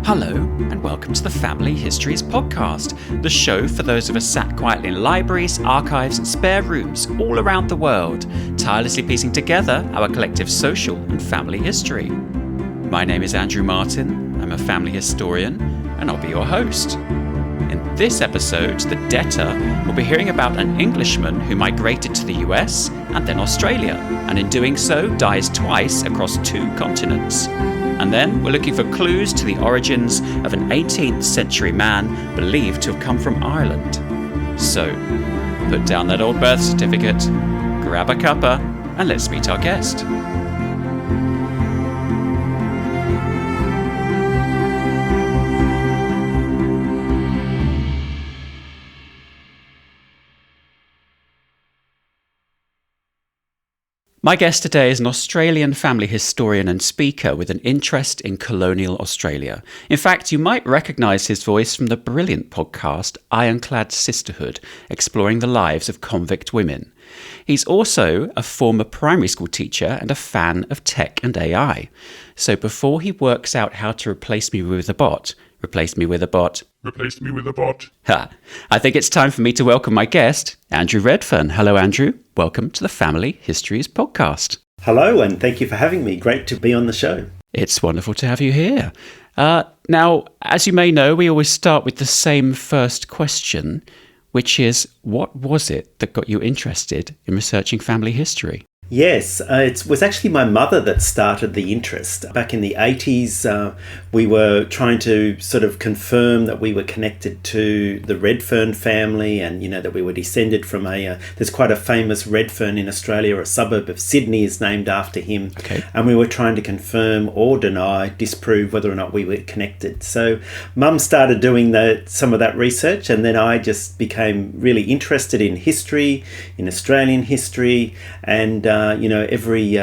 Hello, and welcome to the Family Histories Podcast, the show for those of us sat quietly in libraries, archives, and spare rooms all around the world, tirelessly piecing together our collective social and family history. My name is Andrew Martin, I'm a family historian, and I'll be your host. In this episode, The Debtor, we'll be hearing about an Englishman who migrated to the US and then Australia, and in doing so dies twice across 2 continents. And then we're looking for clues to the origins of an 18th century man believed to have come from Ireland. So, put down that old birth certificate, grab a cuppa, and let's meet our guest. My guest today is an Australian family historian and speaker with an interest in colonial Australia. In fact, you might recognise his voice from the brilliant podcast Ironclad Sisterhood, exploring the lives of convict women. He's also a former primary school teacher and a fan of tech and AI. So before he works out how to replace me with a bot, I think it's time for me to welcome my guest, Andrew Redfern. Hello, Andrew. Welcome to the Family Histories Podcast. Hello, and thank you for having me. Great to be on the show. It's wonderful to have you here. Now, as you may know, we always start with the same first question, which is, what was it that got you interested in researching family history? Yes, it was actually my mother that started the interest. Back in the 80s, we were trying to sort of confirm that we were connected to the Redfern family and, you know, that we were descended from there's quite a famous Redfern in Australia, a suburb of Sydney is named after him. Okay. And we were trying to confirm or deny, disprove whether or not we were connected. So Mum started doing some of that research, and then I just became really interested in history, in Australian history, and every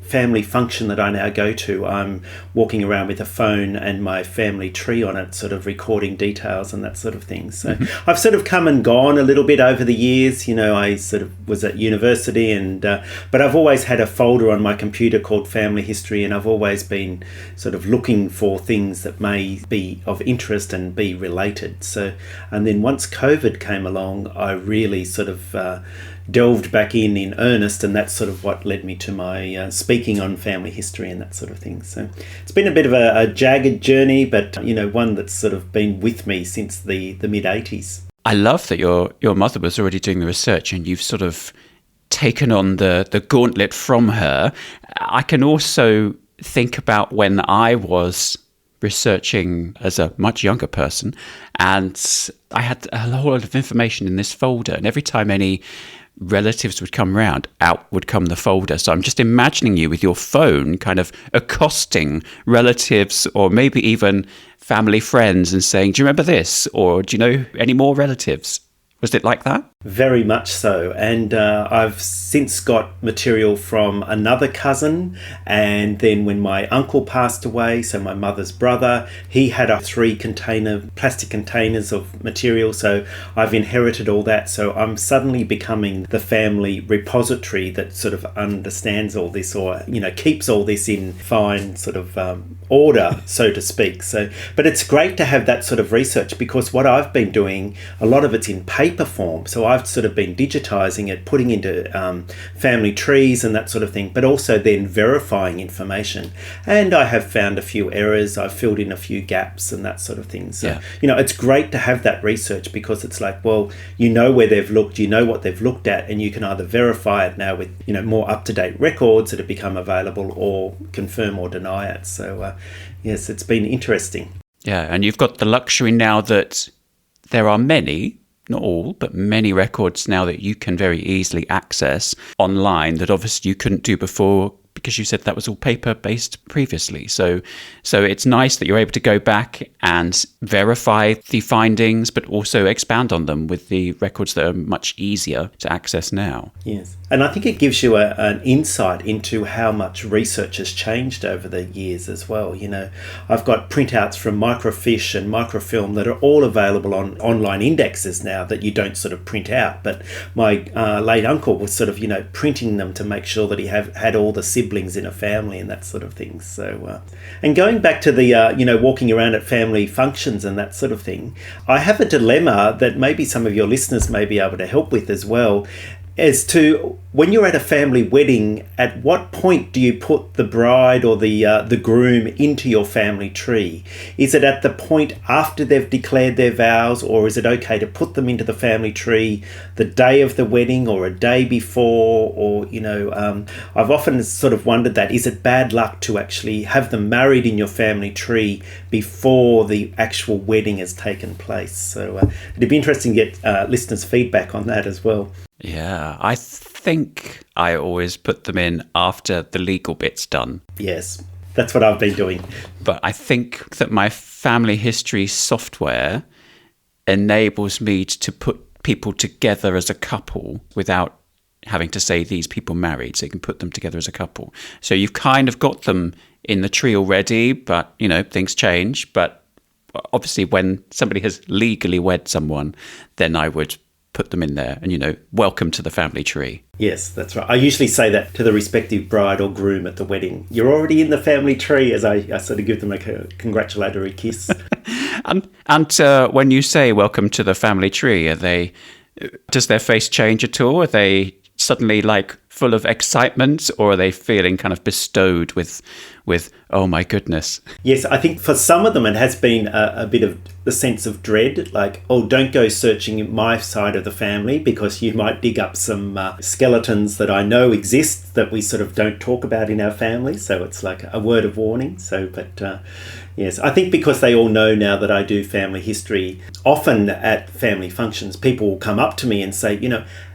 family function that I now go to, I'm walking around with a phone and my family tree on it, sort of recording details and that sort of thing. So I've sort of come and gone a little bit over the years. You know, I sort of was at university but I've always had a folder on my computer called Family History, and I've always been sort of looking for things that may be of interest and be related. So, and then once COVID came along, I really sort of delved back in earnest, and that's sort of what led me to my speaking on family history and that sort of thing. So it's been a bit of a jagged journey, but one that's sort of been with me since the mid-80s. I love that your mother was already doing the research and you've sort of taken on the gauntlet from her. I can also think about when I was researching as a much younger person, and I had a whole lot of information in this folder, and every time any relatives would come round, out would come the folder. So I'm just imagining you with your phone kind of accosting relatives or maybe even family friends and saying, do you remember this? Or do you know any more relatives? Was it like that? Very much so. And I've since got material from another cousin. And then when my uncle passed away, so my mother's brother, he had 3 plastic containers of material. So I've inherited all that. So I'm suddenly becoming the family repository that sort of understands all this, or, keeps all this in fine sort of order, so to speak. So, but it's great to have that sort of research, because what I've been doing, a lot of it's in paper form. So I've sort of been digitizing it, putting into family trees and that sort of thing, but also then verifying information. And I have found a few errors, I've filled in a few gaps and that sort of thing. So, it's great to have that research, because it's like, well, where they've looked, what they've looked at, and you can either verify it now with, more up-to-date records that have become available, or confirm or deny it. So, yes, it's been interesting. Yeah, and you've got the luxury now that there are many, not all, but many records now that you can very easily access online that obviously you couldn't do before, because you said that was all paper-based previously. So it's nice that you're able to go back and verify the findings, but also expand on them with the records that are much easier to access now. Yes. And I think it gives you an insight into how much research has changed over the years as well. I've got printouts from microfiche and microfilm that are all available on online indexes now that you don't sort of print out. But my late uncle was sort of, printing them to make sure that he had all the SIB siblings in a family and that sort of thing. So, and going back to the, walking around at family functions and that sort of thing, I have a dilemma that maybe some of your listeners may be able to help with as well, as to when you're at a family wedding, at what point do you put the bride or the groom into your family tree? Is it at the point after they've declared their vows, or is it okay to put them into the family tree the day of the wedding or a day before? Or, I've often sort of wondered that, is it bad luck to actually have them married in your family tree before the actual wedding has taken place? So it'd be interesting to get listeners' feedback on that as well. Yeah, I think I always put them in after the legal bit's done. Yes, that's what I've been doing. But I think that my family history software enables me to put people together as a couple without having to say these people married, so you can put them together as a couple. So you've kind of got them in the tree already, but, things change. But obviously when somebody has legally wed someone, then I would put them in there and, welcome to the family tree. Yes, that's right. I usually say that to the respective bride or groom at the wedding. You're already in the family tree, as I sort of give them a congratulatory kiss. and when you say welcome to the family tree, does their face change at all? Are they suddenly full of excitement, or are they feeling kind of bestowed with oh my goodness? Yes, I think for some of them it has been a bit of the sense of dread, don't go searching my side of the family because you might dig up some skeletons that I know exist that we sort of don't talk about in our family. So it's like a word of warning. Yes, I think because they all know now that I do family history, often at family functions, people will come up to me and say,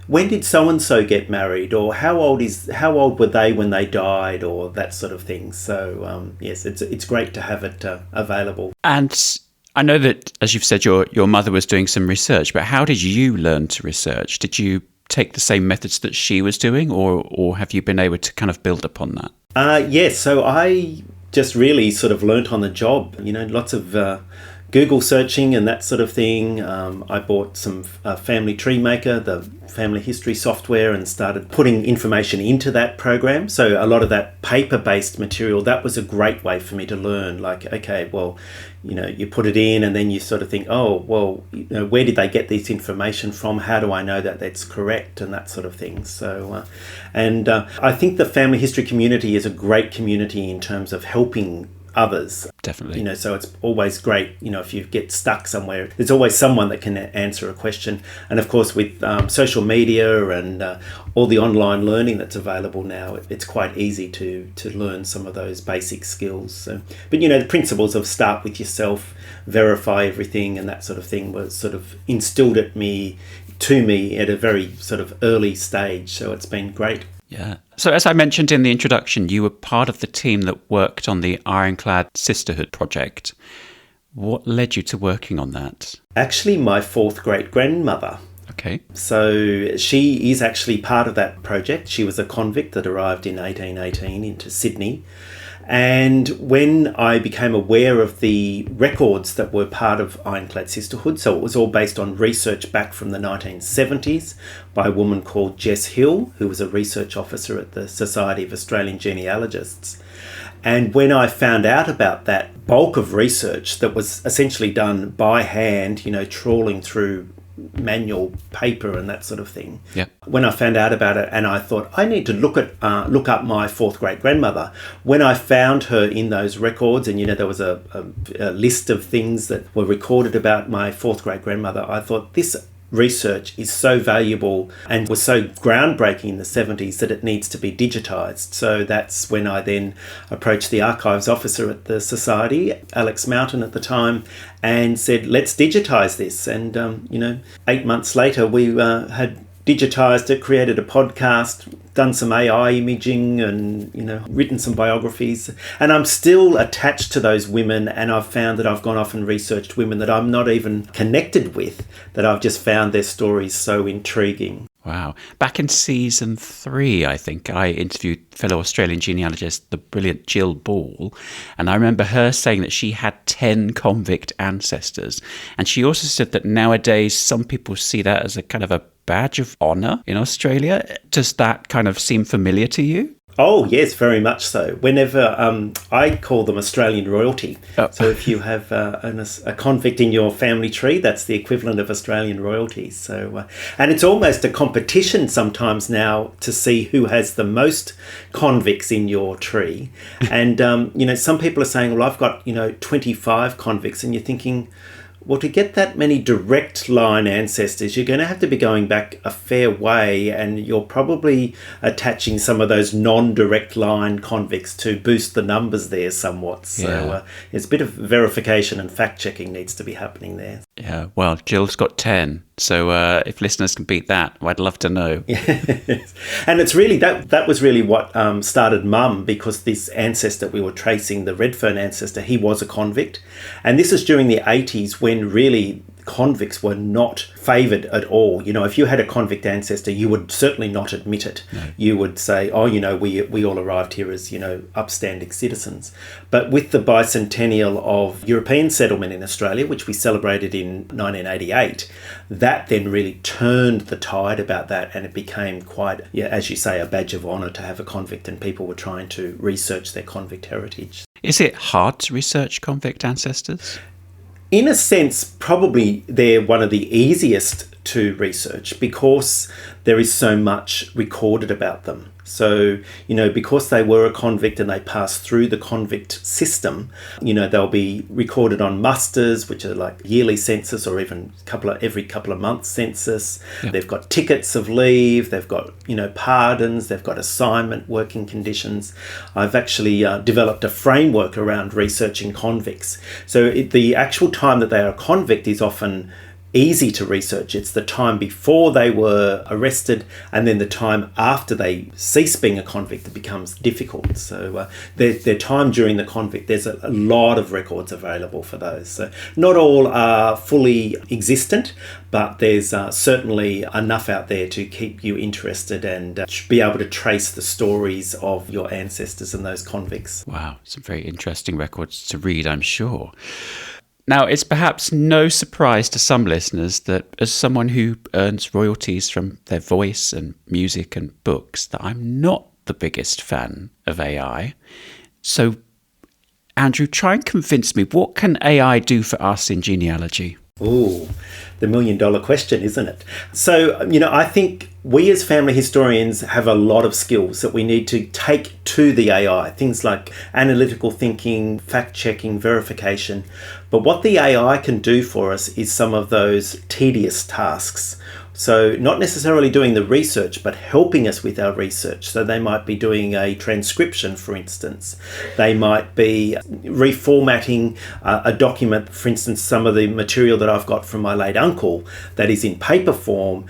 when did so-and-so get married, or how old were they when they died, or that sort of thing. So yes, it's great to have it available. And I know that, as you've said, your mother was doing some research, but how did you learn to research? Did you take the same methods that she was doing, or have you been able to kind of build upon that? Yes, so I just really sort of learnt on the job, lots of Google searching and that sort of thing. I bought some Family Tree Maker, the family history software, and started putting information into that program. So a lot of that paper-based material, that was a great way for me to learn. You put it in and then you sort of think, where did they get this information from? How do I know that that's correct? And that sort of thing. So, I think the family history community is a great community in terms of helping others. Definitely. So it's always great, if you get stuck somewhere, there's always someone that can answer a question. And of course, with social media and all the online learning that's available now, it's quite easy to learn some of those basic skills. So, but the principles of start with yourself, verify everything, and that sort of thing was sort of instilled to me at a very sort of early stage. So it's been great. Yeah. So as I mentioned in the introduction, you were part of the team that worked on the Ironclad Sisterhood project. What led you to working on that? Actually, my fourth great-grandmother. Okay. So she is actually part of that project. She was a convict that arrived in 1818 into Sydney. And when I became aware of the records that were part of Ironclad Sisterhood, so it was all based on research back from the 1970s by a woman called Jess Hill, who was a research officer at the Society of Australian Genealogists. And when I found out about that bulk of research that was essentially done by hand, trawling through manual paper and that sort of thing. Yeah. When I found out about it, and I thought I need to look up my fourth great grandmother. When I found her in those records, and there was a list of things that were recorded about my fourth great grandmother, I thought this research is so valuable and was so groundbreaking in the 70s that it needs to be digitised. So that's when I then approached the archives officer at the Society, Alex Mountain at the time, and said, let's digitise this. And, 8 months later, we had digitised it, created a podcast, done some AI imaging and, written some biographies. And I'm still attached to those women, and I've found that I've gone off and researched women that I'm not even connected with, that I've just found their stories so intriguing. Wow. Back in season 3, I think, I interviewed fellow Australian genealogist, the brilliant Jill Ball, and I remember her saying that she had 10 convict ancestors. And she also said that nowadays some people see that as a kind of a badge of honour in Australia. Does that kind of seem familiar to you? Oh, yes, very much so. Whenever I call them Australian royalty. Oh. So if you have a convict in your family tree, that's the equivalent of Australian royalty. So, and it's almost a competition sometimes now to see who has the most convicts in your tree. And, some people are saying, well, I've got, 25 convicts. And you're thinking, well, to get that many direct line ancestors, you're going to have to be going back a fair way, and you're probably attaching some of those non-direct line convicts to boost the numbers there somewhat. So it's a bit of verification and fact-checking needs to be happening there. Yeah, well, Jill's got 10. So if listeners can beat that, I'd love to know. Yes. And it's really, that was really what started Mum, because this ancestor we were tracing, the Redfern ancestor, he was a convict. And this is during the 80s when really convicts were not favoured at all. If you had a convict ancestor, you would certainly not admit it. No. You would say, we all arrived here as, upstanding citizens. But with the bicentennial of European settlement in Australia, which we celebrated in 1988, that then really turned the tide about that, and it became quite, as you say, a badge of honour to have a convict, and people were trying to research their convict heritage. Is it hard to research convict ancestors? In a sense, probably they're one of the easiest to research because there is so much recorded about them. So, because they were a convict and they passed through the convict system, they'll be recorded on musters, which are like yearly census or even every couple of months census. Yeah. They've got tickets of leave, they've got, pardons, they've got assignment, working conditions. I've actually developed a framework around researching convicts. So the actual time that they are a convict is often easy to research. It's the time before they were arrested and then the time after they cease being a convict that becomes difficult. So their time during the convict, there's a lot of records available for those. So not all are fully existent, but there's certainly enough out there to keep you interested and be able to trace the stories of your ancestors and those convicts. Wow, some very interesting records to read, I'm sure. Now, it's perhaps no surprise to some listeners that as someone who earns royalties from their voice and music and books, that I'm not the biggest fan of AI. So, Andrew, try and convince me, what can AI do for us in genealogy? Ooh, the $1 million question, isn't it? So, I think we as family historians have a lot of skills that we need to take to the AI, things like analytical thinking, fact-checking, verification. But what the AI can do for us is some of those tedious tasks. So not necessarily doing the research, but helping us with our research. So they might be doing a transcription, for instance. They might be reformatting a document, for instance, some of the material that I've got from my late uncle that is in paper form.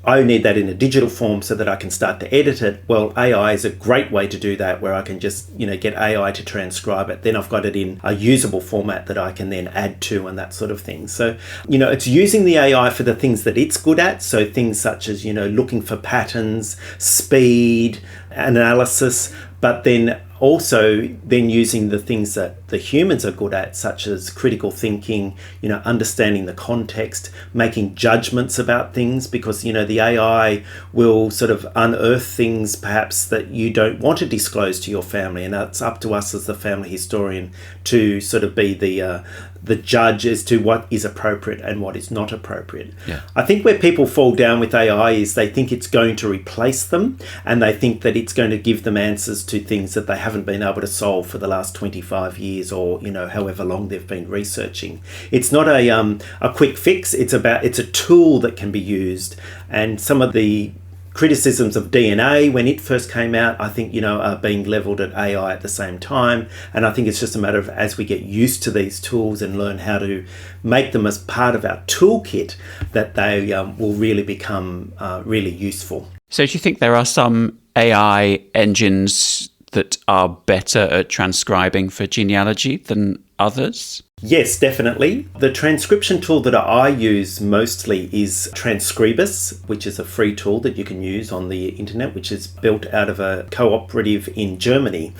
I need that in a digital form so that I can start to edit it. Well, AI is a great way to do that, where I can just, get AI to transcribe it. Then I've got it in a usable format that I can then add to and that sort of thing. So, it's using the AI for the things that it's good at. So things such as, looking for patterns, speed, analysis, but then also then using the things that the humans are good at, such as critical thinking, understanding the context, making judgments about things, because, the AI will sort of unearth things perhaps that you don't want to disclose to your family. And that's up to us as the family historian to sort of be the judge as to what is appropriate and what is not appropriate. Yeah. I think where people fall down with AI is they think it's going to replace them, and they think that it's going to give them answers to things that they haven't been able to solve for the last 25 years or, however long they've been researching. It's not a quick fix. It's a tool that can be used. And some of the criticisms of DNA when it first came out, I think, are being levelled at AI at the same time. And I think it's just a matter of, as we get used to these tools and learn how to make them as part of our toolkit, that they will really become really useful. So do you think there are some AI engines that are better at transcribing for genealogy than others? Yes, definitely. The transcription tool that I use mostly is Transcribus, which is a free tool that you can use on the internet, which is built out of a cooperative in Germany,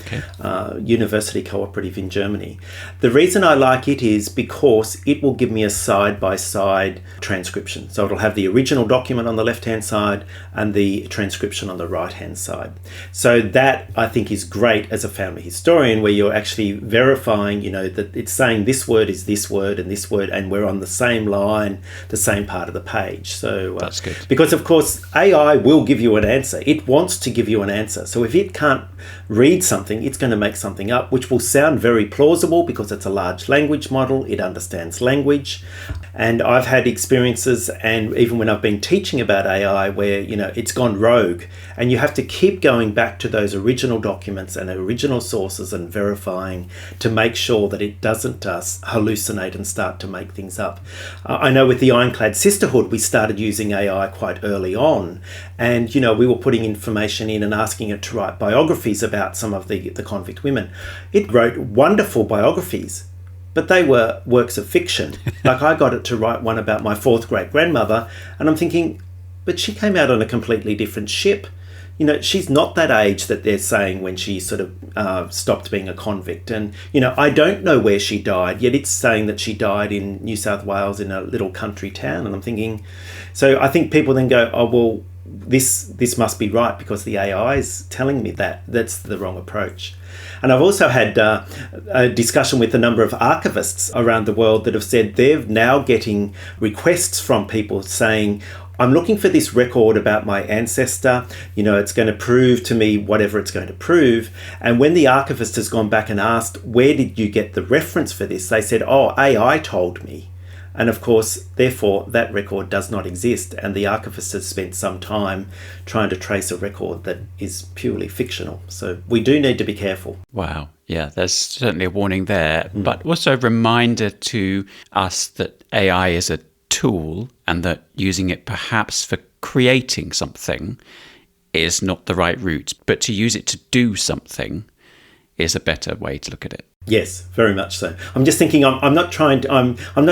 university cooperative in Germany. The reason I like it is because it will give me a side-by-side transcription. So it'll have the original document on the left-hand side and the transcription on the right-hand side. So that, I think, is great as a family historian, where you're actually verifying, that it's saying this word is this word, and we're on the same line, the same part of the page. So that's good. Because of course AI will give you an answer. It wants to give you an answer. So if it can't read something, it's going to make something up, which will sound very plausible because it's a large language model. It understands language. And I've had experiences, and even when I've been teaching about AI, where it's gone rogue, and you have to keep going back to those original documents and original sources and verifying to make sure that it doesn't hallucinate and start to make things up. I know with the Ironclad Sisterhood, we started using AI quite early on, and we were putting information in and asking it to write biographies about some of the convict women. It wrote wonderful biographies, but they were works of fiction. Like, I got it to write one about my fourth great-grandmother, and I'm thinking, but she came out on a completely different ship. She's not that age that they're saying when she sort of stopped being a convict. And, I don't know where she died, yet it's saying that she died in New South Wales in a little country town. And I'm thinking, so I think people then go, oh, well, this must be right because the AI is telling me that. That's the wrong approach. And I've also had a discussion with a number of archivists around the world that have said they're now getting requests from people saying, I'm looking for this record about my ancestor. It's going to prove to me whatever it's going to prove. And when the archivist has gone back and asked, where did you get the reference for this? They said, oh, AI told me. And of course, therefore, that record does not exist. And the archivist has spent some time trying to trace a record that is purely fictional. So we do need to be careful. Wow. Yeah, there's certainly a warning there, but also a reminder to us that AI is a tool and that using it perhaps for creating something is not the right route, but to use it to do something is a better way to look at it. Yes, very much so. I'm just thinking I'm not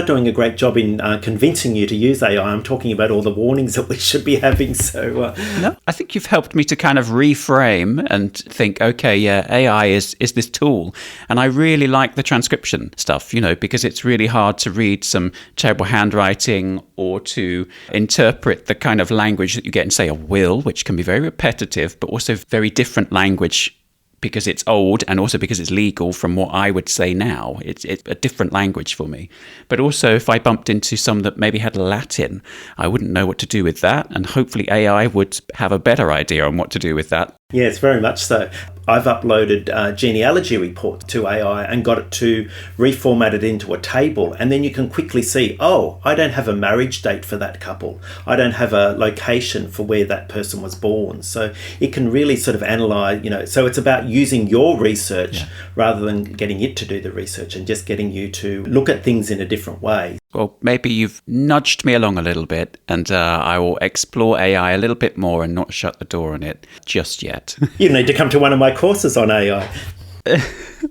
doing a great job in convincing you to use AI. I'm talking about all the warnings that we should be having. So no, I think you've helped me to kind of reframe and think, okay, yeah, AI is this tool. And I really like the transcription stuff, because it's really hard to read some terrible handwriting or to interpret the kind of language that you get in, say, a will, which can be very repetitive, but also very different language because it's old and also because it's legal from what I would say now. It's a different language for me. But also if I bumped into some that maybe had Latin, I wouldn't know what to do with that. And hopefully AI would have a better idea on what to do with that. Yes, very much so. I've uploaded a genealogy report to AI and got it to reformat it into a table. And then you can quickly see, oh, I don't have a marriage date for that couple. I don't have a location for where that person was born. So it can really sort of analyze, so it's about using your research rather than getting it to do the research and just getting you to look at things in a different way. Well, maybe you've nudged me along a little bit, and I will explore AI a little bit more and not shut the door on it just yet. You need to come to one of my courses on AI.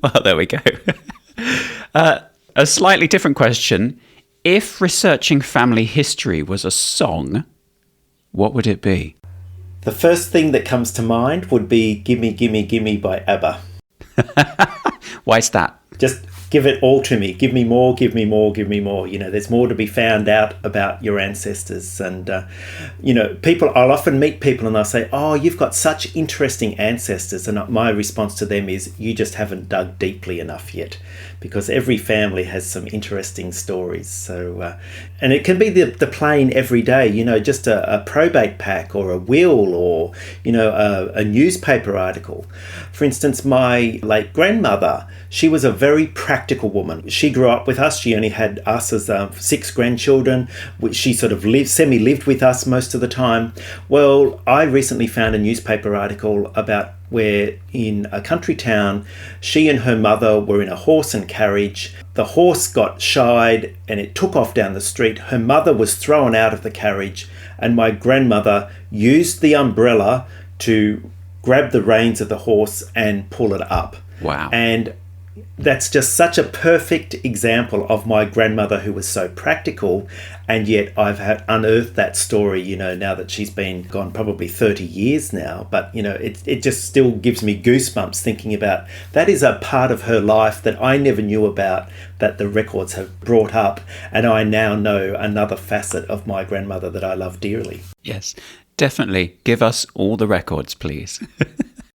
Well, there we go. A slightly different question. If researching family history was a song, what would it be? The first thing that comes to mind would be Gimme, Gimme, Gimme by ABBA. Why's that? Just give it all to me. Give me more, give me more, give me more. There's more to be found out about your ancestors. And, I'll often meet people and they'll say, oh, you've got such interesting ancestors. And my response to them is, you just haven't dug deeply enough yet, because every family has some interesting stories. So, and it can be the plain everyday, just a probate pack or a will or, a newspaper article. For instance, my late grandmother, she was a very practical woman. She grew up with us. She only had us as 6 grandchildren, which she sort of semi-lived with us most of the time. Well, I recently found a newspaper article about where in a country town, she and her mother were in a horse and carriage. The horse got shied and it took off down the street. Her mother was thrown out of the carriage, and my grandmother used the umbrella to grab the reins of the horse and pull it up. Wow. And that's just such a perfect example of my grandmother who was so practical, and yet I've unearthed that story, now that she's been gone probably 30 years now. But, it just still gives me goosebumps thinking about that is a part of her life that I never knew about, that the records have brought up, and I now know another facet of my grandmother that I love dearly. Yes, definitely. Give us all the records, please.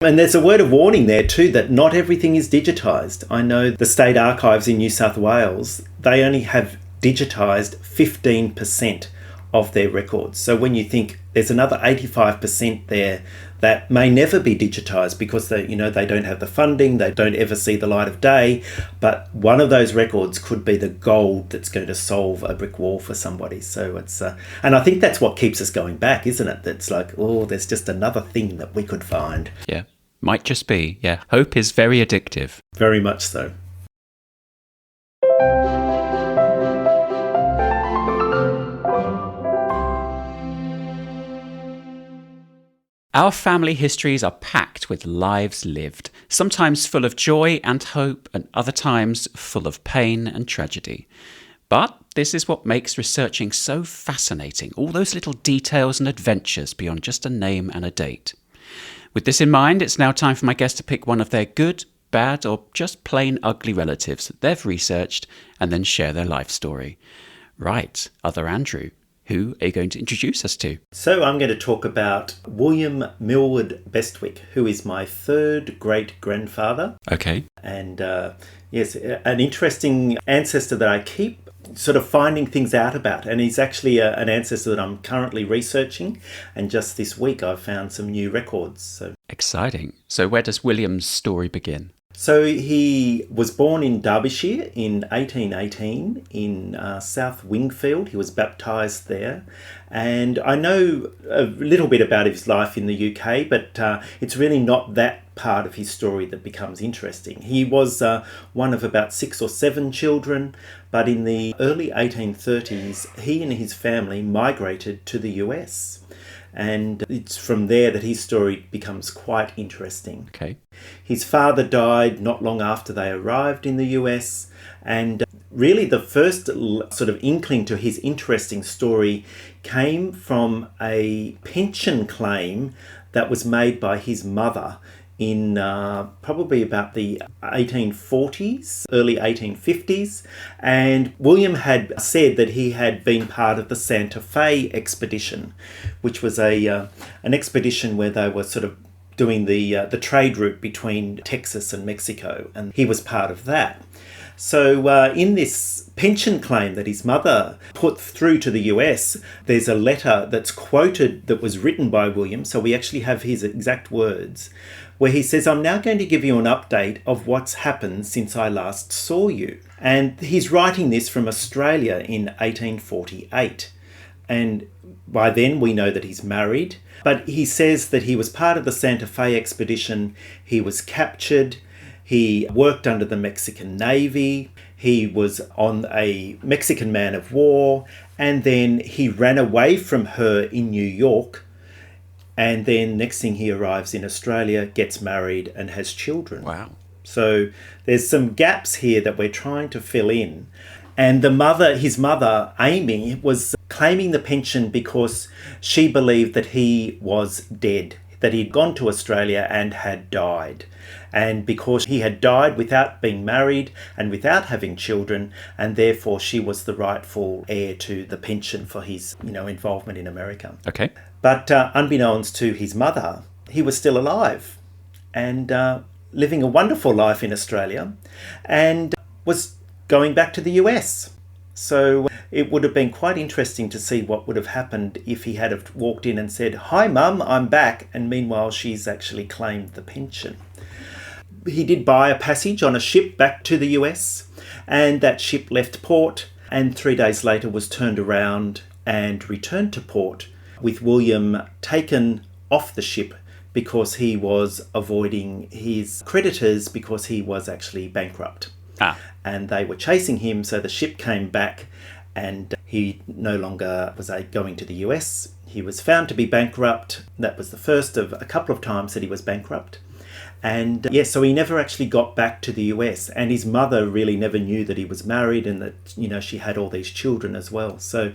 And there's a word of warning there too, that not everything is digitised. I know the State Archives in New South Wales, they only have digitised 15% of their records. So when you think there's another 85% there that may never be digitised because they don't have the funding, they don't ever see the light of day, but one of those records could be the gold that's going to solve a brick wall for somebody. So it's, and I think that's what keeps us going back, isn't it? That's like, there's just another thing that we could find. Yeah, might just be. Yeah, hope is very addictive. Very much so. Our family histories are packed with lives lived, sometimes full of joy and hope, and other times full of pain and tragedy. But this is what makes researching so fascinating, all those little details and adventures beyond just a name and a date. With this in mind, it's now time for my guest to pick one of their good, bad, or just plain ugly relatives that they've researched and then share their life story. Right, other Andrew, who are you going to introduce us to? So I'm going to talk about William Millward Bestwick, who is my third great-grandfather. Okay. And yes, an interesting ancestor that I keep sort of finding things out about. And he's actually an ancestor that I'm currently researching. And just this week I've found some new records. So exciting. So where does William's story begin? So he was born in Derbyshire in 1818 in South Wingfield. He was baptised there. And I know a little bit about his life in the UK, but it's really not that part of his story that becomes interesting. He was one of about 6 or 7 children, but in the early 1830s, he and his family migrated to the US. And it's from there that his story becomes quite interesting. Okay. His father died not long after they arrived in the US, and really the first sort of inkling to his interesting story came from a pension claim that was made by his mother in probably about the 1840s, early 1850s. And William had said that he had been part of the Santa Fe expedition, which was an expedition where they were sort of doing the trade route between Texas and Mexico, and he was part of that. So in this pension claim that his mother put through to the US, there's a letter that's quoted that was written by William, so we actually have his exact words, where he says, "I'm now going to give you an update of what's happened since I last saw you." And he's writing this from Australia in 1848. And by then we know that he's married. But he says that he was part of the Santa Fe expedition. He was captured. He worked under the Mexican Navy. He was on a Mexican man of war. And then he ran away from her in New York. And then next thing he arrives in Australia, gets married and has children. Wow. So there's some gaps here that we're trying to fill in. And his mother, Amy, was claiming the pension because she believed that he was dead, that he'd gone to Australia and had died. And because he had died without being married and without having children, and therefore she was the rightful heir to the pension for his, involvement in America. Okay. But unbeknownst to his mother, he was still alive and living a wonderful life in Australia, and was going back to the US. So it would have been quite interesting to see what would have happened if he had have walked in and said, "Hi Mum, I'm back," and meanwhile she's actually claimed the pension. He did buy a passage on a ship back to the US, and that ship left port and 3 days later was turned around and returned to port, with William taken off the ship because he was avoiding his creditors because he was actually bankrupt. And they were chasing him, so the ship came back and he no longer was going to the US. He was found to be bankrupt. That was the first of a couple of times that he was bankrupt. And so he never actually got back to the US, and his mother really never knew that he was married and that, she had all these children as well. So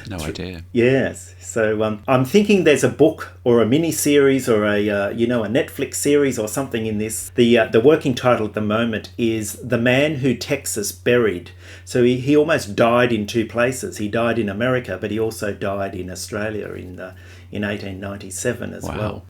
no idea. Yes. So I'm thinking there's a book or a mini series or a Netflix series or something in this. The working title at the moment is The Man Who Texas Buried. So he almost died in two places. He died in America, but he also died in Australia in 1897 as well.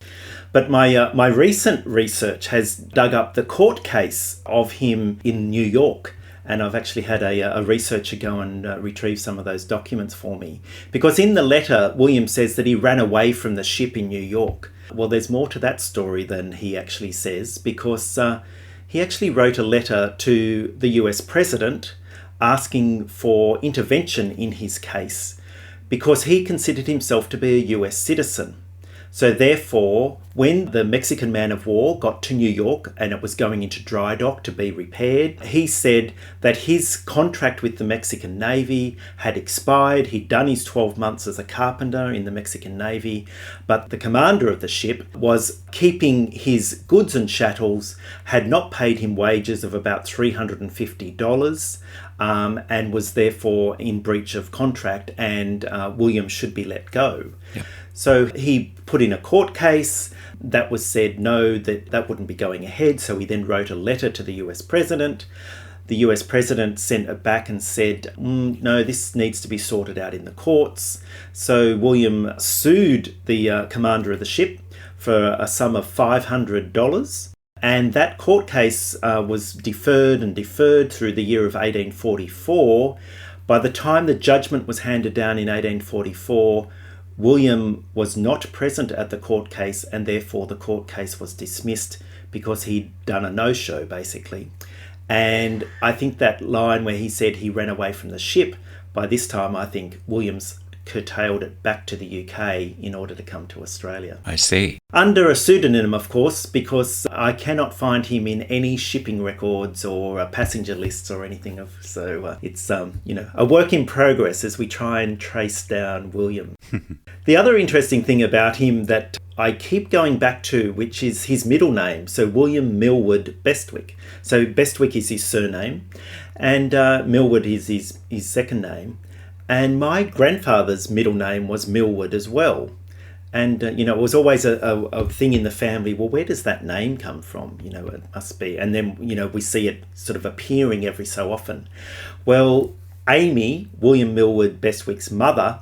But my recent research has dug up the court case of him in New York. And I've actually had a researcher go and retrieve some of those documents for me. Because in the letter, William says that he ran away from the ship in New York. Well, there's more to that story than he actually says, because he actually wrote a letter to the US president asking for intervention in his case, because he considered himself to be a US citizen. So therefore, when the Mexican man of war got to New York and it was going into dry dock to be repaired, he said that his contract with the Mexican Navy had expired. He'd done his 12 months as a carpenter in the Mexican Navy, but the commander of the ship was keeping his goods and chattels, had not paid him wages of about $350, and was therefore in breach of contract, and William should be let go. Yep. So he put in a court case that was said no, that wouldn't be going ahead. So he then wrote a letter to the US president. The US president sent it back and said, no, this needs to be sorted out in the courts. So William sued the commander of the ship for a sum of $500. And that court case was deferred through the year of 1844. By the time the judgment was handed down in 1844, William was not present at the court case, and therefore the court case was dismissed because he'd done a no-show, basically. And I think that line where he said he ran away from the ship, by this time I think William's curtailed it back to the UK in order to come to Australia. I see. Under a pseudonym, of course, because I cannot find him in any shipping records or passenger lists or anything. So it's a work in progress as we try and trace down William. The other interesting thing about him that I keep going back to, which is his middle name. So William Millward Bestwick. So Bestwick is his surname, and Millward is his second name. And my grandfather's middle name was Millward as well. And, it was always a thing in the family, well, where does that name come from? It must be. And then, we see it sort of appearing every so often. Well, Amy, William Millward Bestwick's mother,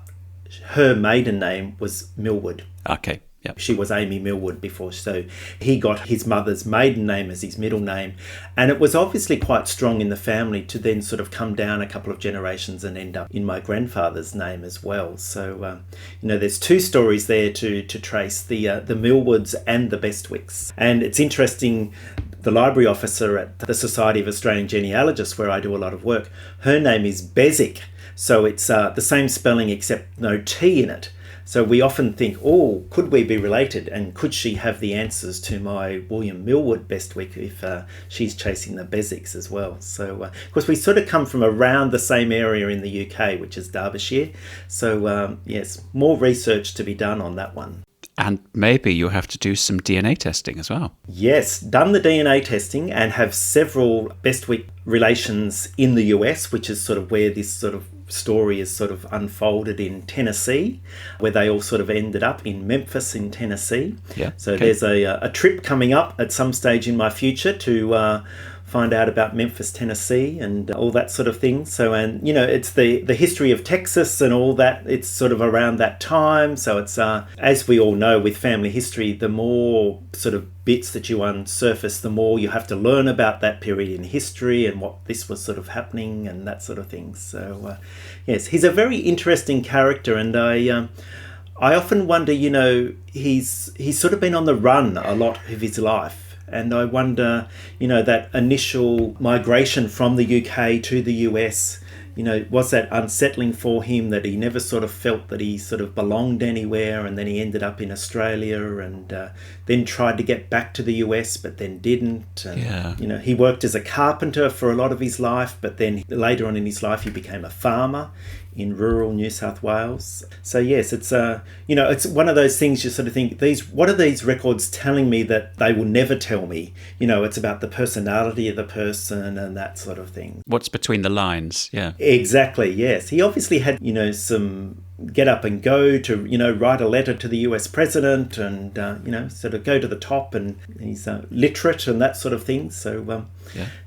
her maiden name was Millward. Okay. Yep. She was Amy Millward before, so he got his mother's maiden name as his middle name. And it was obviously quite strong in the family to then sort of come down a couple of generations and end up in my grandfather's name as well. So, there's two stories there to trace, the Millwards and the Bestwicks. And it's interesting, the library officer at the Society of Australian Genealogists, where I do a lot of work, her name is Bestwick. So it's the same spelling except no T in it. So we often think, could we be related? And could she have the answers to my William Millward Bestwick if she's chasing the Bessicks as well? So, of course, we sort of come from around the same area in the UK, which is Derbyshire. So, yes, more research to be done on that one. And maybe you'll have to do some DNA testing as well. Yes, done the DNA testing and have several Bestwick relations in the US, which is sort of where this sort of story is sort of unfolded in Tennessee, where they all sort of ended up in Memphis in Tennessee. Yeah. So okay. There's a trip coming up at some stage in my future to find out about Memphis, Tennessee and all that sort of thing. So, and it's the history of Texas and all that. It's sort of around that time. So it's, as we all know with family history, the more sort of bits that you unsurface, the more you have to learn about that period in history and what this was sort of happening and that sort of thing. So, yes, he's a very interesting character, and I often wonder, he's sort of been on the run a lot of his life. And I wonder, that initial migration from the UK to the US, was that unsettling for him, that he never sort of felt that he sort of belonged anywhere, and then he ended up in Australia and then tried to get back to the US but then didn't. And, he worked as a carpenter for a lot of his life, but then later on in his life he became a farmer in rural New South Wales. So yes, it's it's one of those things you sort of think, what are these records telling me that they will never tell me? It's about the personality of the person and that sort of thing. What's between the lines? Yeah. Exactly, yes. He obviously had, some get up and go to, write a letter to the US president and, sort of go to the top, and he's literate and that sort of thing. So,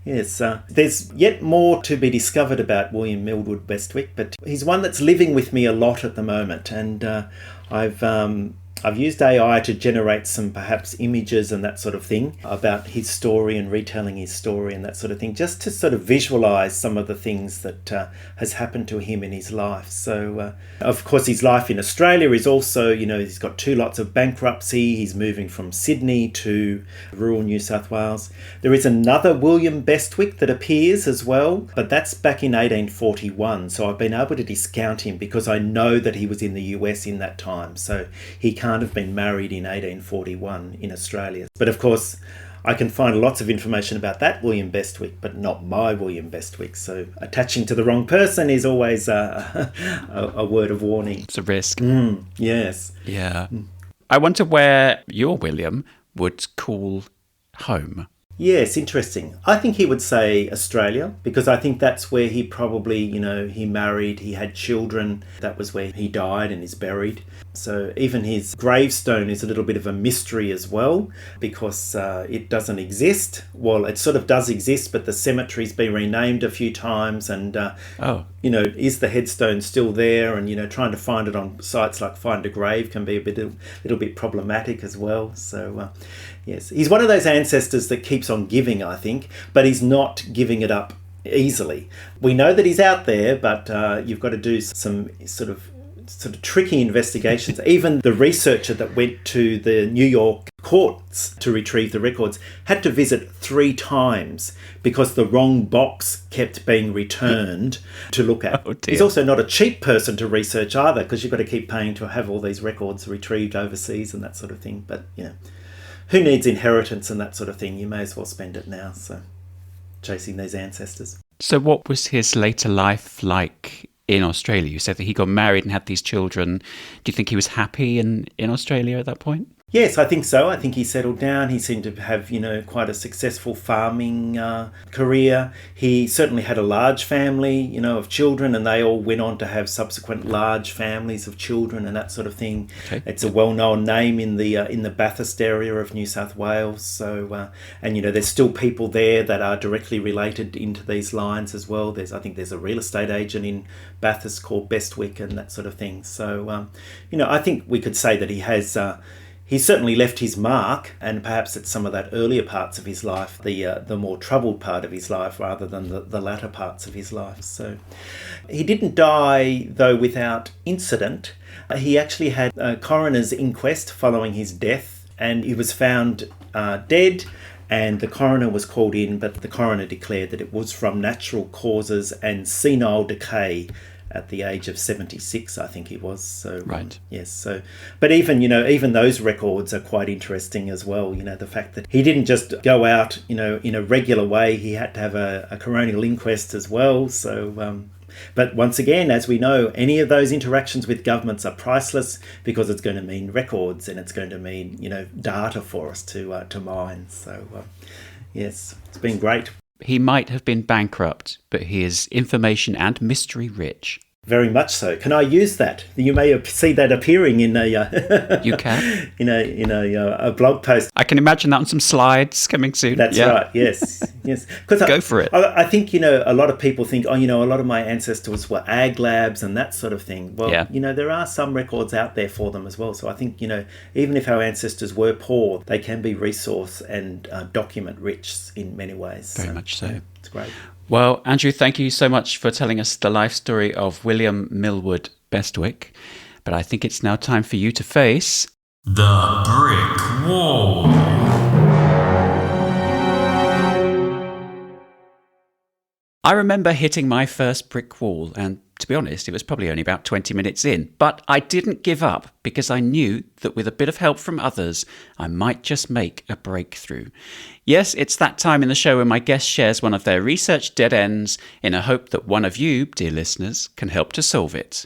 yes, there's yet more to be discovered about William Millward Bestwick, but he's one that's living with me a lot at the moment, and I've used AI to generate some perhaps images and that sort of thing about his story and retelling his story and that sort of thing, just to sort of visualise some of the things that has happened to him in his life. So, of course, his life in Australia is also, he's got 2 lots of bankruptcy. He's moving from Sydney to rural New South Wales. There is another William Bestwick that appears as well, but that's back in 1841. So I've been able to discount him because I know that he was in the US in that time. So he can't have been married in 1841 in Australia. But of course, I can find lots of information about that William Bestwick, but not my William Bestwick. So attaching to the wrong person is always a word of warning. It's a risk. Yes. Yeah. I wonder where your William would call home. Yes, interesting. I think he would say Australia, because I think that's where he probably, he married, he had children. That was where he died and is buried. So even his gravestone is a little bit of a mystery as well, because it doesn't exist. Well, it sort of does exist, but the cemetery's been renamed a few times, and is the headstone still there? And trying to find it on sites like Find a Grave can be a little bit problematic as well. So yes, he's one of those ancestors that keeps on giving, I think, but he's not giving it up easily. We know that he's out there, but you've got to do some sort of tricky investigations. Even the researcher that went to the New York courts to retrieve the records had to visit 3 times because the wrong box kept being returned to look at. Oh, dear. He's also not a cheap person to research either, because you've got to keep paying to have all these records retrieved overseas and that sort of thing. But who needs inheritance and that sort of thing? You may as well spend it now, so chasing these ancestors. So what was his later life like in Australia? You said that he got married and had these children. Do you think he was happy in Australia at that point? Yes, I think so. I think he settled down. He seemed to have, quite a successful farming career. He certainly had a large family, of children, and they all went on to have subsequent large families of children and that sort of thing. Okay. It's a well-known name in the Bathurst area of New South Wales. So, there's still people there that are directly related into these lines as well. I think there's a real estate agent in Bathurst called Bestwick and that sort of thing. So, I think we could say that he has. He's certainly left his mark, and perhaps it's some of that earlier parts of his life, the more troubled part of his life, rather than the latter parts of his life. So he didn't die, though, without incident. He actually had a coroner's inquest following his death, and he was found dead, and the coroner was called in, but the coroner declared that it was from natural causes and senile decay at the age of 76, I think he was. So right. Yes. So, but even those records are quite interesting as well. The fact that he didn't just go out, in a regular way. He had to have a coronial inquest as well. So, but once again, as we know, any of those interactions with governments are priceless, because it's going to mean records and it's going to mean, data for us to mine. So, yes, it's been great. He might have been bankrupt, but he is information and mystery rich. Very much so. Can I use that? You may see that appearing in a you can in a blog post. I can imagine that on some slides coming soon. That's right. Yes, yes. Go for it. I think a lot of people think, a lot of my ancestors were ag labs and that sort of thing. Well, there are some records out there for them as well. So I think even if our ancestors were poor, they can be resource and document rich in many ways. Very much so. It's great. Well, Andrew, thank you so much for telling us the life story of William Millward Bestwick. But I think it's now time for you to face the brick wall. I remember hitting my first brick wall, and to be honest, it was probably only about 20 minutes in. But I didn't give up because I knew that with a bit of help from others, I might just make a breakthrough. Yes, it's that time in the show when my guest shares one of their research dead ends in a hope that one of you, dear listeners, can help to solve it.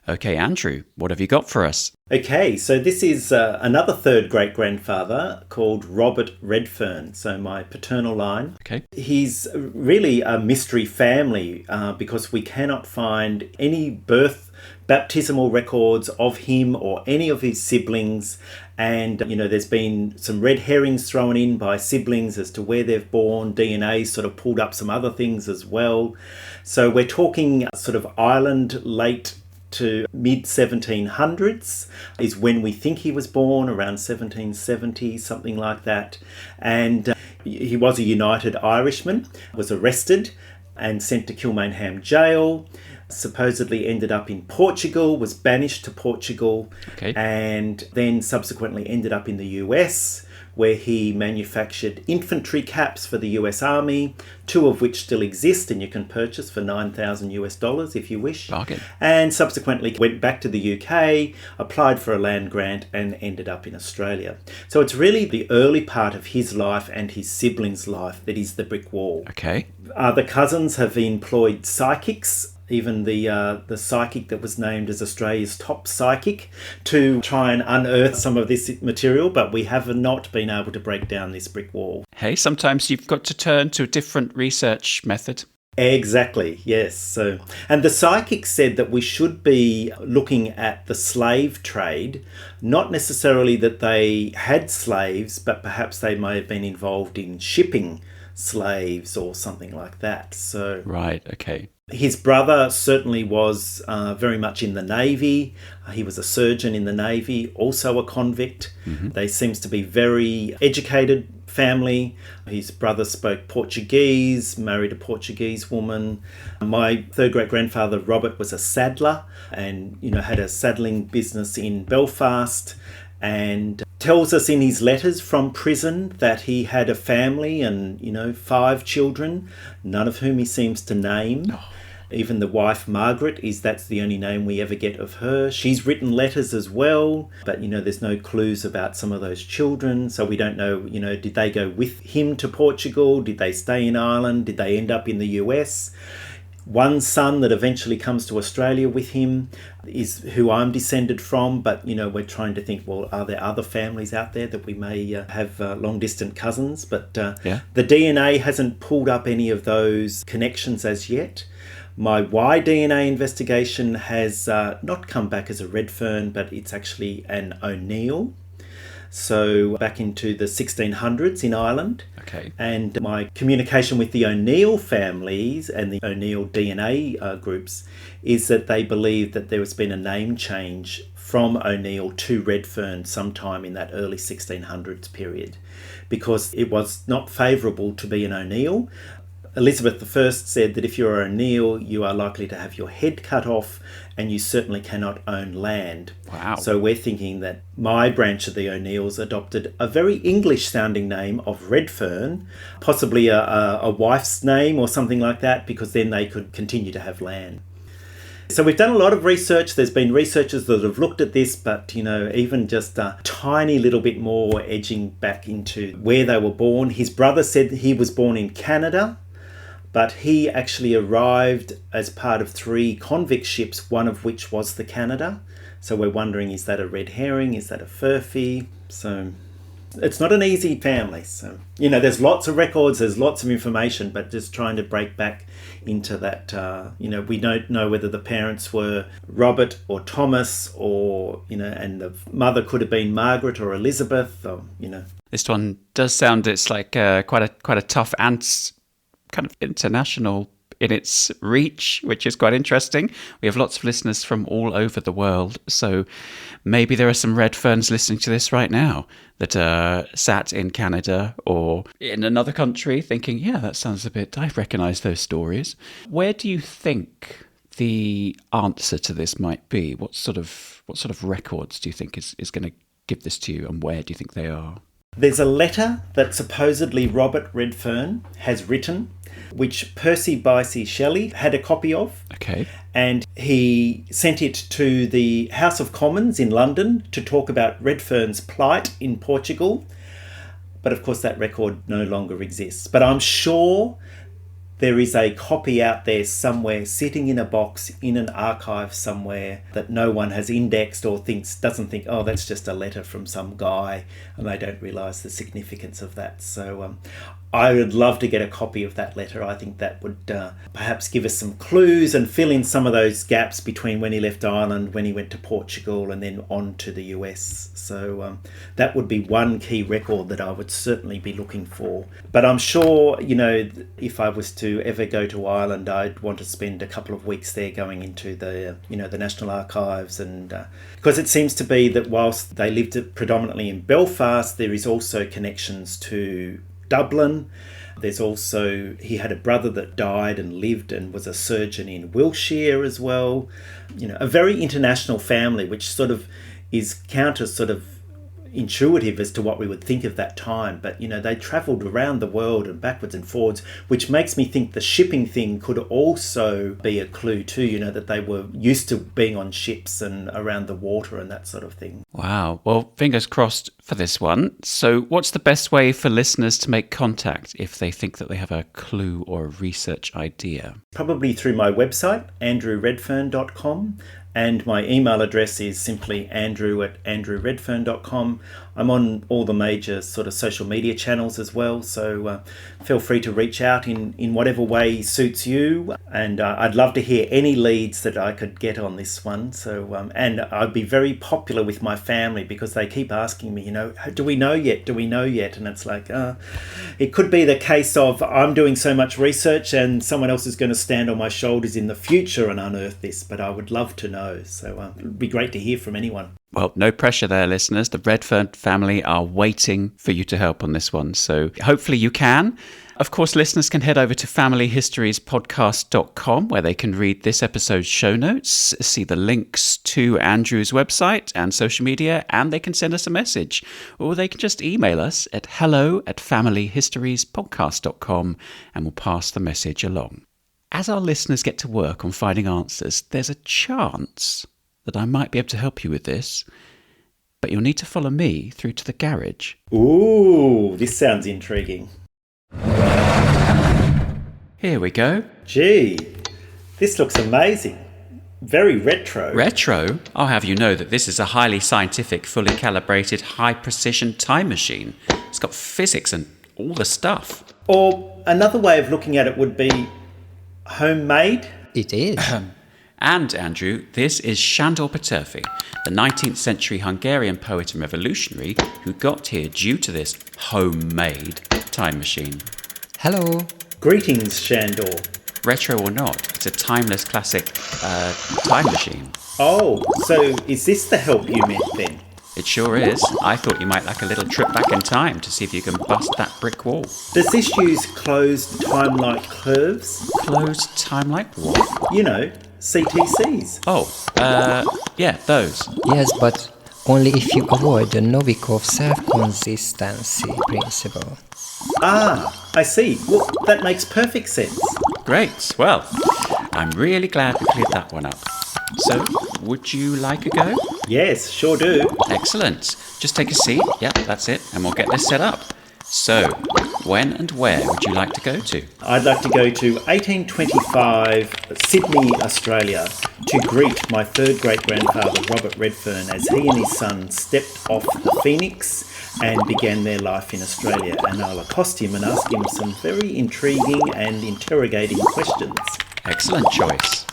Okay, Andrew, what have you got for us? Okay, so this is another third great-grandfather called Robert Redfern, so my paternal line. Okay. He's really a mystery family because we cannot find any baptismal records of him or any of his siblings. And, there's been some red herrings thrown in by siblings as to where they've born. DNA sort of pulled up some other things as well. So we're talking sort of Ireland late to mid-1700s is when we think he was born, around 1770, something like that. And he was a United Irishman, was arrested and sent to Kilmainham jail, supposedly ended up in Portugal, was banished to Portugal, and then subsequently ended up in the US, where he manufactured infantry caps for the US Army, 2 of which still exist and you can purchase for $9,000 if you wish. Bargain. And subsequently went back to the UK, applied for a land grant and ended up in Australia. So it's really the early part of his life and his siblings' life that is the brick wall. Okay. The cousins have employed psychics, even the psychic that was named as Australia's top psychic, to try and unearth some of this material, but we have not been able to break down this brick wall. Hey, sometimes you've got to turn to a different research method. Exactly, yes. So, and the psychic said that we should be looking at the slave trade, not necessarily that they had slaves, but perhaps they may have been involved in shipping slaves or something like that. So, right, okay. His brother certainly was very much in the Navy. He was a surgeon in the Navy, also a convict. Mm-hmm. They seems to be very educated family. His brother spoke Portuguese, married a Portuguese woman. My third great-grandfather, Robert, was a saddler and, had a saddling business in Belfast, and tells us in his letters from prison that he had a family and, 5 children, none of whom he seems to name. Oh. Even the wife, Margaret, that's the only name we ever get of her. She's written letters as well, but, there's no clues about some of those children. So we don't know, did they go with him to Portugal? Did they stay in Ireland? Did they end up in the US? One son that eventually comes to Australia with him is who I'm descended from, but, we're trying to think, well, are there other families out there that we may have long-distant cousins? But the DNA hasn't pulled up any of those connections as yet. My Y-DNA investigation has not come back as a Redfern, but it's actually an O'Neill. So back into the 1600s in Ireland. Okay. And my communication with the O'Neill families and the O'Neill DNA groups is that they believe that there has been a name change from O'Neill to Redfern sometime in that early 1600s period, because it was not favourable to be an O'Neill. Elizabeth I said that if you're O'Neill, you are likely to have your head cut off and you certainly cannot own land. Wow. So we're thinking that my branch of the O'Neills adopted a very English-sounding name of Redfern, possibly a wife's name or something like that, because then they could continue to have land. So we've done a lot of research. There's been researchers that have looked at this, but, even just a tiny little bit more edging back into where they were born. His brother said he was born in Canada, but he actually arrived as part of 3 convict ships, one of which was the Canada. So we're wondering, is that a red herring? Is that a furphy? So it's not an easy family. So, there's lots of records, there's lots of information, but just trying to break back into that, we don't know whether the parents were Robert or Thomas or, and the mother could have been Margaret or Elizabeth or, This one does sound, it's like quite a tough and kind of international in its reach, which is quite interesting. We have lots of listeners from all over the world, so maybe there are some Redferns listening to this right now that are sat in Canada or in another country thinking, yeah, that sounds I recognise those stories. Where do you think the answer to this might be? What sort of records do you think is going to give this to you, and where do you think they are? There's a letter that supposedly Robert Redfern has written, which Percy Bysshe Shelley had a copy of. Okay. And he sent it to the House of Commons in London to talk about Redfern's plight in Portugal. But of course that record no longer exists. But I'm sure there is a copy out there somewhere sitting in a box in an archive somewhere that no one has indexed or doesn't think, oh, that's just a letter from some guy, and they don't realise the significance of that. So I would love to get a copy of that letter. I think that would perhaps give us some clues and fill in some of those gaps between when he left Ireland, when he went to Portugal, and then on to the US. So that would be one key record that I would certainly be looking for. But I'm sure, if I was to ever go to Ireland, I'd want to spend a couple of weeks there going into the National Archives, and because it seems to be that whilst they lived predominantly in Belfast, there is also connections to Dublin. There's also, he had a brother that died and lived and was a surgeon in Wiltshire as well. A very international family, which sort of is intuitive as to what we would think of that time. But, they travelled around the world and backwards and forwards, which makes me think the shipping thing could also be a clue too, that they were used to being on ships and around the water and that sort of thing. Wow. Well, fingers crossed for this one. So what's the best way for listeners to make contact if they think that they have a clue or a research idea? Probably through my website, andrewredfern.com. And my email address is simply andrew@andrewredfern.com. I'm on all the major sort of social media channels as well, so feel free to reach out in whatever way suits you. And I'd love to hear any leads that I could get on this one. So and I'd be very popular with my family because they keep asking me, do we know yet? Do we know yet? And it's like, it could be the case of I'm doing so much research and someone else is going to stand on my shoulders in the future and unearth this, but I would love to know. So it'd be great to hear from anyone. Well, no pressure there, listeners. The Redfern family are waiting for you to help on this one. So hopefully you can. Of course, listeners can head over to familyhistoriespodcast.com where they can read this episode's show notes, see the links to Andrew's website and social media, and they can send us a message. Or they can just email us at hello@familyhistoriespodcast.com and we'll pass the message along. As our listeners get to work on finding answers, there's a chance that I might be able to help you with this, but you'll need to follow me through to the garage. Ooh, this sounds intriguing. Here we go. Gee, this looks amazing. Very retro. Retro? I'll have you know that this is a highly scientific, fully calibrated, high-precision time machine. It's got physics and all the stuff. Or another way of looking at it would be homemade? It is. And, Andrew, this is Sándor Petőfi, the 19th century Hungarian poet and revolutionary who got here due to this homemade time machine. Hello. Greetings, Sándor. Retro or not, it's a timeless classic time machine. Oh, so is this the help you meant then? It sure is. I thought you might like a little trip back in time to see if you can bust that brick wall. Does this use closed time-like curves? Closed time like what? CTCs. Oh, yeah, those. Yes, but only if you avoid the Novikov self-consistency principle. Ah, I see. Well, that makes perfect sense. Great. Well, I'm really glad we cleared that one up. So, would you like a go? Yes, sure do. Excellent. Just take a seat. Yep, that's it. And we'll get this set up. So, when and where would you like to go to? I'd like to go to 1825 Sydney, Australia, to greet my third great-grandfather, Robert Redfern, as he and his son stepped off the Phoenix and began their life in Australia. And I'll accost him and ask him some very intriguing and interrogating questions. Excellent choice.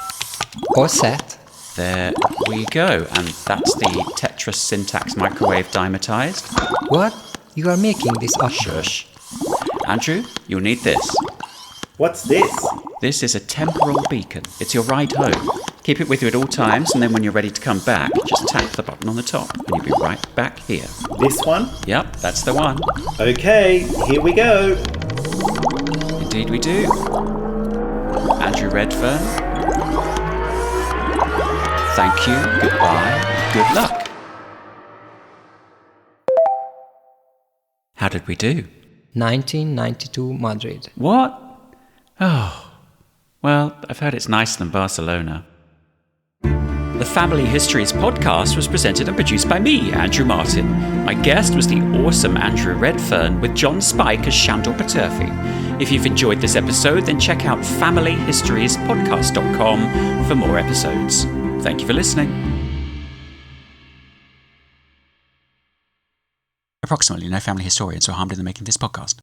All set. There we go. And that's the Tetris syntax microwave dimatized. What? You are making this up. Shush. Andrew, you'll need this. What's this? This is a temporal beacon. It's your ride home. Keep it with you at all times, and then when you're ready to come back, just tap the button on the top, and you'll be right back here. This one? Yep, that's the one. Okay, here we go. Indeed we do. Andrew Redfern. Thank you, goodbye, good luck. did we do? 1992 Madrid. What? Oh, well, I've heard it's nicer than Barcelona. The Family Histories podcast was presented and produced by me, Andrew Martin. My guest was the awesome Andrew Redfern with John Spike as Shandor Paterfi. If you've enjoyed this episode, then check out familyhistoriespodcast.com for more episodes. Thank you for listening. Approximately no family historians were harmed in the making of this podcast.